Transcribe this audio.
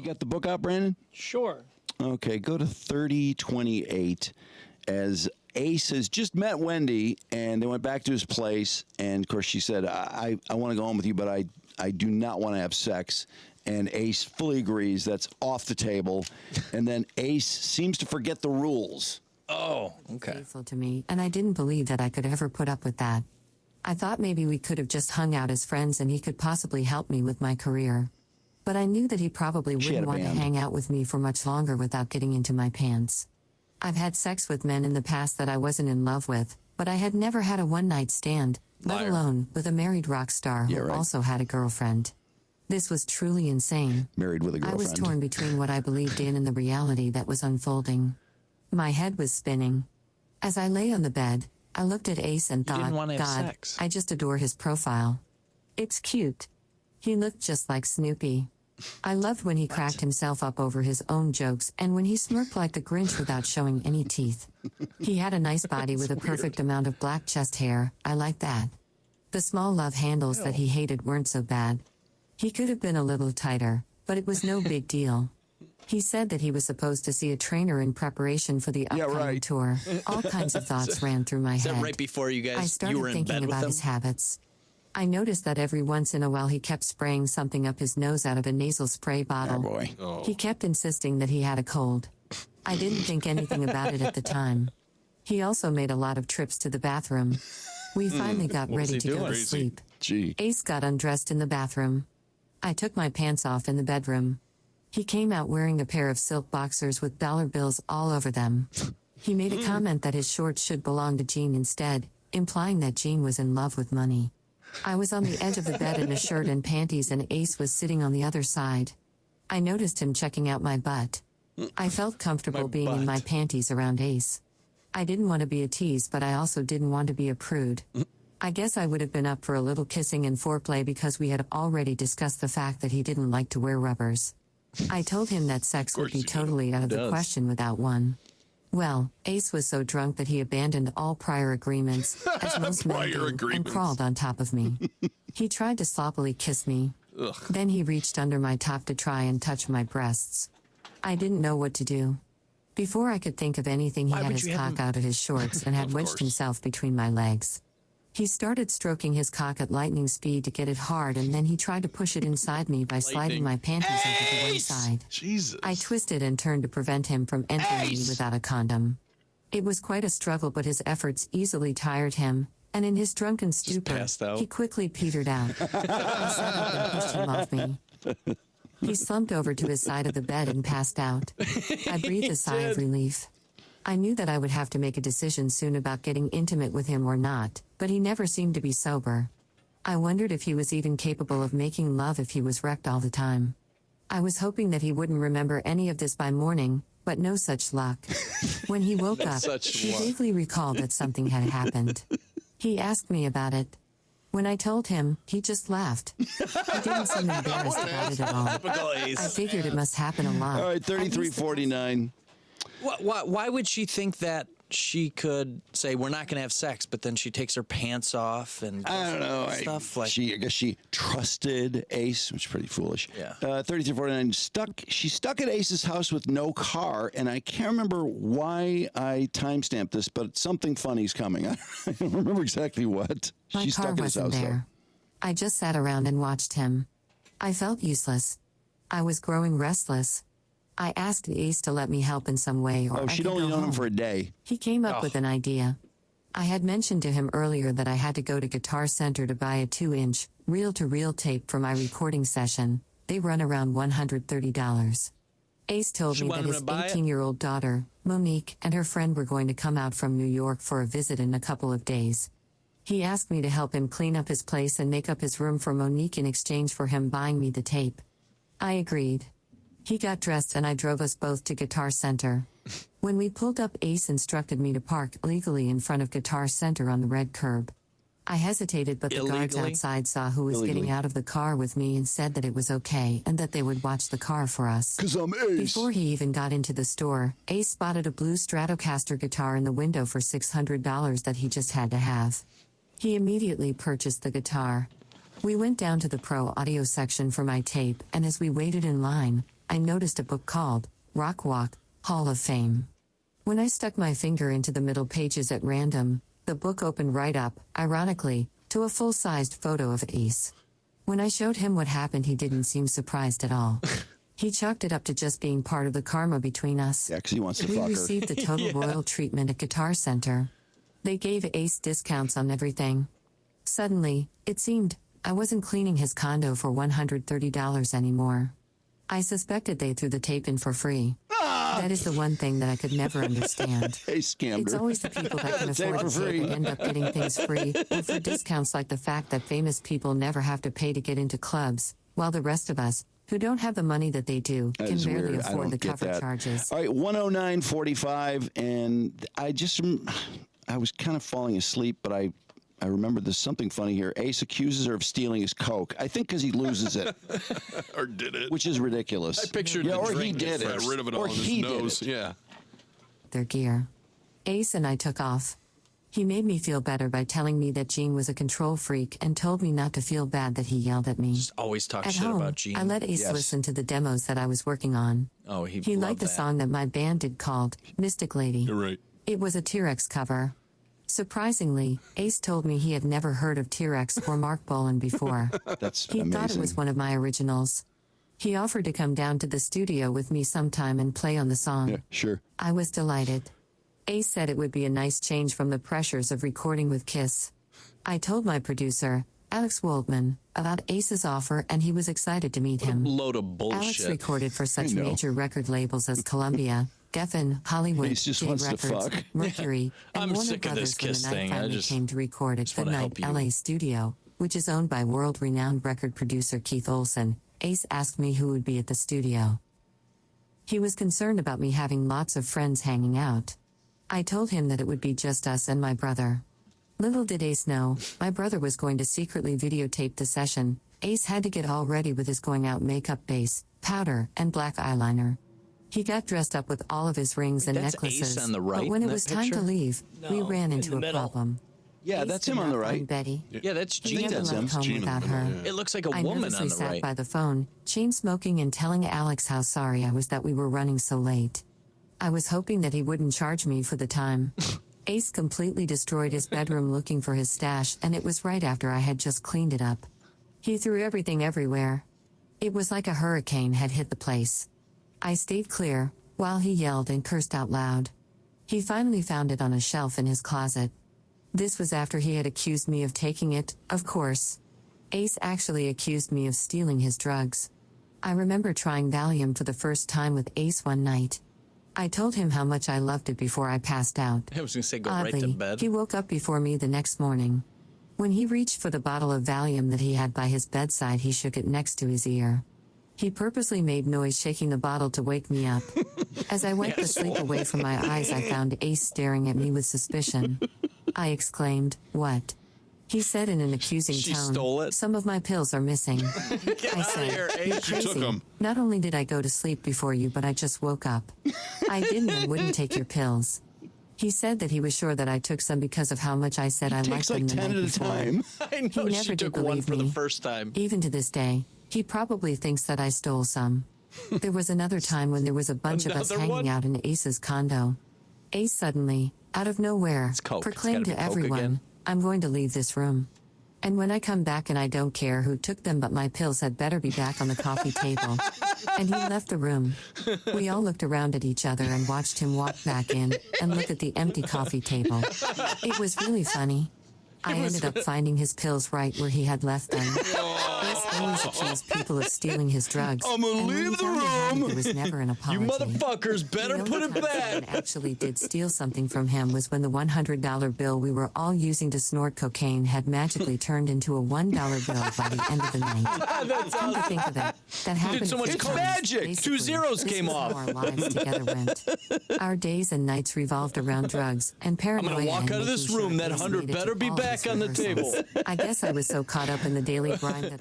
You got the book out, Brandon? Sure. Okay, go to 3028 as Ace has just met Wendy and they went back to his place. And of course, she said, I want to go home with you, but I do not want to have sex. And Ace fully agrees that's off the table. And then Ace seems to forget the rules. Oh, okay. Faithful to me, and I didn't believe that I could ever put up with that. I thought maybe we could have just hung out as friends and he could possibly help me with my career. But I knew that he probably wouldn't want to hang out with me for much longer without getting into my pants. I've had sex with men in the past that I wasn't in love with, but I had never had a one-night stand, let alone with a married rock star who also had a girlfriend. This was truly insane. Married with a girlfriend. I was torn between what I believed in and the reality that was unfolding. My head was spinning. As I lay on the bed, I looked at Ace and thought, God, I just adore his profile. It's cute. He looked just like Snoopy. I loved when he cracked himself up over his own jokes and when he smirked like the Grinch without showing any teeth. He had a nice body with a perfect amount of black chest hair. I liked that. The small love handles that he hated weren't so bad. He could have been a little tighter, but it was no big deal. He said that he was supposed to see a trainer in preparation for the upcoming tour. All kinds of thoughts ran through my head. Is that right before you I started were in thinking bed with about him? his habits. I noticed that every once in a while he kept spraying something up his nose out of a nasal spray bottle. Oh boy. Oh. He kept insisting that he had a cold. I didn't think anything about it at the time. He also made a lot of trips to the bathroom. We finally got ready to go to sleep. Gee. Ace got undressed in the bathroom. I took my pants off in the bedroom. He came out wearing a pair of silk boxers with dollar bills all over them. He made a comment that his shorts should belong to Jean instead, implying that Jean was in love with money. I was on the edge of the bed in a shirt and panties and Ace was sitting on the other side. I noticed him checking out my butt. I felt comfortable being in my panties around Ace. I didn't want to be a tease, but I also didn't want to be a prude. I guess I would have been up for a little kissing and foreplay because we had already discussed the fact that he didn't like to wear rubbers. I told him that sex would be totally out of the question without one. Well, Ace was so drunk that he abandoned all prior agreements, as most men do, and crawled on top of me. He tried to sloppily kiss me. Then he reached under my top to try and touch my breasts. I didn't know what to do. Before I could think of anything, he had his cock out of his shorts and had wedged himself between my legs. He started stroking his cock at lightning speed to get it hard, and then he tried to push it inside me by sliding my panties over to one side. Jesus. I twisted and turned to prevent him from entering me without a condom. It was quite a struggle, but his efforts easily tired him, and in his drunken stupor, he quickly petered out. I sat up and pushed him off me. He slumped over to his side of the bed and passed out. I breathed a sigh of relief. I knew that I would have to make a decision soon about getting intimate with him or not, but he never seemed to be sober. I wondered if he was even capable of making love if he was wrecked all the time. I was hoping that he wouldn't remember any of this by morning, but no such luck. When he woke up, he vaguely recalled that something had happened. He asked me about it. When I told him, he just laughed. He didn't seem embarrassed about it at all. I figured it must happen a lot. All right, 3349. Why would she think that she could say, we're not going to have sex, but then she takes her pants off and I don't know. stuff? I guess she trusted Ace, which is pretty foolish. Yeah. 3349, she's stuck at Ace's house with no car, and I can't remember why I timestamped this, but something funny's coming. I don't remember exactly what. My She's car stuck at his wasn't house, there. I just sat around and watched him. I felt useless. I was growing restless. I asked Ace to let me help in some way, or she'd only known him for a day. He came up with an idea. I had mentioned to him earlier that I had to go to Guitar Center to buy a 2-inch, reel-to-reel tape for my recording session. They run around $130. Ace told me that his 18-year-old daughter, Monique, and her friend were going to come out from New York for a visit in a couple of days. He asked me to help him clean up his place and make up his room for Monique in exchange for him buying me the tape. I agreed. He got dressed and I drove us both to Guitar Center. When we pulled up, Ace instructed me to park illegally in front of Guitar Center on the red curb. I hesitated, but the guards outside saw who was getting out of the car with me and said that it was okay and that they would watch the car for us. 'Cause I'm Ace. Before he even got into the store, Ace spotted a blue Stratocaster guitar in the window for $600 that he just had to have. He immediately purchased the guitar. We went down to the pro audio section for my tape, and as we waited in line, I noticed a book called Rock Walk, Hall of Fame. When I stuck my finger into the middle pages at random, the book opened right up, ironically, to a full-sized photo of Ace. When I showed him what happened, he didn't seem surprised at all. He chalked it up to just being part of the karma between us. Yeah, because he wants to We fuck her. received the total royal treatment at Guitar Center. They gave Ace discounts on everything. Suddenly, it seemed, I wasn't cleaning his condo for $130 anymore. I suspected they threw the tape in for free. That is the one thing that I could never understand. Hey, scammed It's her. always the people that can Take afford for to free. and end up getting things free, or for discounts, like the fact that famous people never have to pay to get into clubs, while the rest of us, who don't have the money that they do, That can is barely weird. I afford don't the get cover that. charges. All right, 109.45, and I was kind of falling asleep, but I remember there's something funny here. Ace accuses her of stealing his Coke. I think because he loses it, Or did it? which is ridiculous. I pictured yeah, the or he drink did got it. rid of it or all in his he did nose. it. Yeah. Their gear. Ace and I took off. He made me feel better by telling me that Gene was a control freak and told me not to feel bad that he yelled at me. Just always talk At shit home, about Gene. I let Ace Yes. listen to the demos that I was working on. Oh, he He loved liked the that. song that my band did called Mystic Lady. You're right. It was a T-Rex cover. Surprisingly, Ace told me he had never heard of T-Rex or Mark Bolan before. That's He amazing. thought it was one of my originals. He offered to come down to the studio with me sometime and play on the song. Yeah, sure. I was delighted. Ace said it would be a nice change from the pressures of recording with Kiss. I told my producer, Alex Waldman, about Ace's offer, and he was excited to meet him. Load of Alex bullshit. recorded for such know. major record labels as Columbia, Geffen, Hollywood, He just J wants to Records, fuck. Mercury, I'm and Warner sick of Brothers this when Kiss the night thing. I finally just- came to record at the wanna Night help you. LA studio, which is owned by world-renowned record producer Keith Olsen. Ace asked me who would be at the studio. He was concerned about me having lots of friends hanging out. I told him that it would be just us and my brother. Little did Ace know, my brother was going to secretly videotape the session. Ace had to get all ready with his going-out makeup base, powder, and black eyeliner. He got dressed up with all of his rings and that's necklaces. Ace on the right but when in it that was time to picture? leave, we ran in into the a middle. problem. Yeah, Ace that's did him on the not find right. Betty. Yeah, that's He Gene. never that's left him. home Gene in the without middle, her. yeah. It looks like a I woman nervously on the sat right. by the phone, chain smoking and telling Alex how sorry I was that we were running so late. I was hoping that he wouldn't charge me for the time. Ace completely destroyed his bedroom looking for his stash, and it was right after I had just cleaned it up. He threw everything everywhere. It was like a hurricane had hit the place. I stayed clear, while he yelled and cursed out loud. He finally found it on a shelf in his closet. This was after he had accused me of taking it, of course. Ace actually accused me of stealing his drugs. I remember trying Valium for the first time with Ace one night. I told him how much I loved it before I passed out. I was going to say go right to Oddly, bed. he woke up before me the next morning. When he reached for the bottle of Valium that he had by his bedside, he shook it next to his ear. He purposely made noise shaking the bottle to wake me up. As I wiped the sleep away from my eyes, I found Ace staring at me with suspicion. I exclaimed, "What?" He said in an accusing She tone, stole it? "Some of my pills are missing." I said, here, "You're Ace. You took crazy. 'em. Not only did I go to sleep before you, but I just woke up. I didn't and wouldn't take your pills." He said that he was sure that I took some because of how much I said I liked Takes like them the 10 night at a before. time. I know He she never did took one believe for the me. first time. Even to this day, he probably thinks that I stole some. There was another time when there was a bunch of us Another hanging one? out in Ace's condo. Ace suddenly, out of nowhere, Coke. It's proclaimed gotta to be Coke everyone, again. "I'm going to leave this room. And when I come back and I don't care who took them, but my pills had better be back on the coffee table." And he left the room. We all looked around at each other and watched him walk back in and look at the empty coffee table. It was really funny. I ended up finding his pills right where he had left them. Ace always accused people of stealing his drugs. I'm gonna and when leave we the found out room. There was never an apology. Motherfuckers better The put only it time back. someone actually did steal something from him was when the $100 bill we were all using to snort cocaine had magically turned into a $1 bill by the end of the night. Come to think of it, that happened so much a few coke. times. Magic! Basically, 2 zeros this came was off. how our lives together went. Our days and nights revolved around drugs and paranoia. I'm gonna walk and out of making this sure room. That Ace 100 made it to better be all of back his on the rehearsals. table. I guess I was so caught up in the daily grind that I